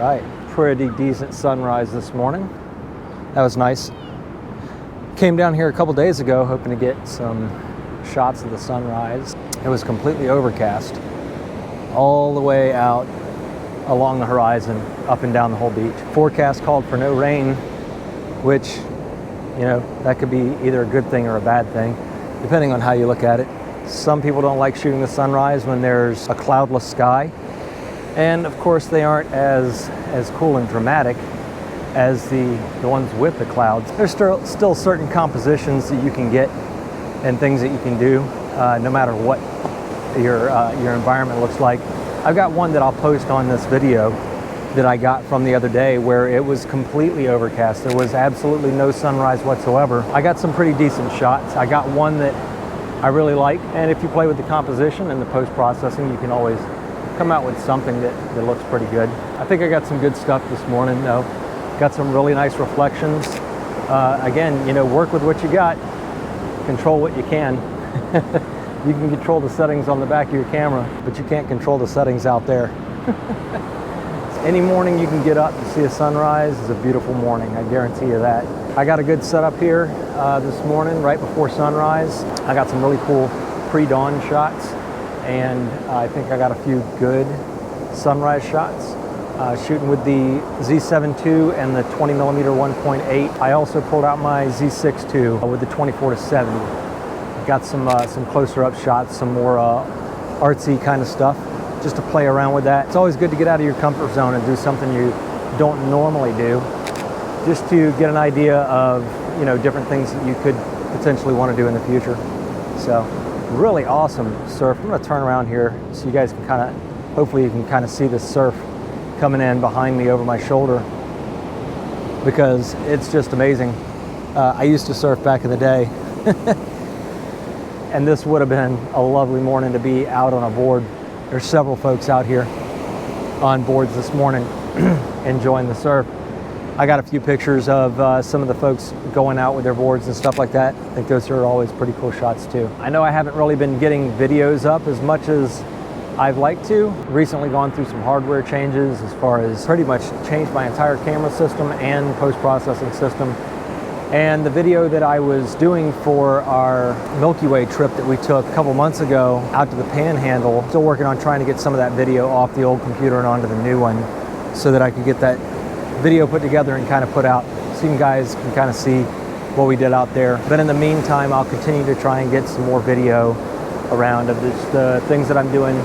right, pretty decent sunrise this morning. That was nice. Came down here a couple days ago hoping to get some shots of the sunrise. It was completely overcast all the way out along the horizon, up and down the whole beach. Forecast called for no rain, which, you know, that could be either a good thing or a bad thing, depending on how you look at it. Some people don't like shooting the sunrise when there's a cloudless sky. And of course they aren't as cool and dramatic as the ones with the clouds. There's still certain compositions that you can get and things that you can do no matter what your environment looks like. I've got one that I'll post on this video that I got from the other day where it was completely overcast. There was absolutely no sunrise whatsoever. I got some pretty decent shots. I got one that I really like, and if you play with the composition and the post-processing, you can always come out with something that looks pretty good. I think I got some good stuff this morning though. Got some really nice reflections. Again, you know, work with what you got, control what you can. You can control the settings on the back of your camera, but you can't control the settings out there. Any morning you can get up to see a sunrise is a beautiful morning, I guarantee you that. I got a good setup here this morning, right before sunrise. I got some really cool pre-dawn shots, and I think I got a few good sunrise shots. Shooting with the Z7 II and the 20mm 1.8. I also pulled out my Z6 II with the 24-70. Got some closer up shots, some more artsy kind of stuff, just to play around with that. It's always good to get out of your comfort zone and do something you don't normally do, just to get an idea of, you know, different things that you could potentially want to do in the future. So really awesome surf. I'm going to turn around here so you guys can kind of, hopefully you can kind of see the surf coming in behind me over my shoulder, because it's just amazing. I used to surf back in the day. And this would have been a lovely morning to be out on a board. There's several folks out here on boards this morning enjoying the surf. I got a few pictures of some of the folks going out with their boards and stuff like that. I think those are always pretty cool shots too. I know I haven't really been getting videos up as much as I've liked to. Recently gone through some hardware changes as far as pretty much changed my entire camera system and post-processing system. And the video that I was doing for our Milky Way trip that we took a couple months ago out to the Panhandle, still working on trying to get some of that video off the old computer and onto the new one so that I could get that video put together and kind of put out so you guys can kind of see what we did out there. But in the meantime, I'll continue to try and get some more video around of the things that I'm doing,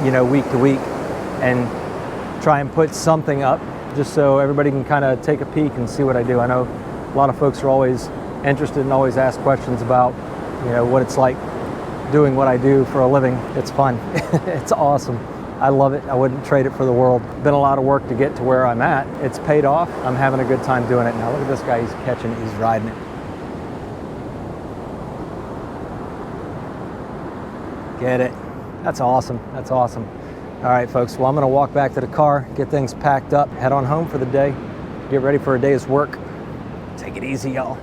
you know, week to week, and try and put something up just so everybody can kind of take a peek and see what I do. I know a lot of folks are always interested and always ask questions about, you know, what it's like doing what I do for a living. It's fun. It's awesome. I love it. I wouldn't trade it for the world. Been a lot of work to get to where I'm at. It's paid off. I'm having a good time doing it. Now look at this guy. He's catching it. He's riding it. Get it. That's awesome. That's awesome. All right, folks. Well, I'm going to walk back to the car, get things packed up, head on home for the day, get ready for a day's work. Take it easy, y'all.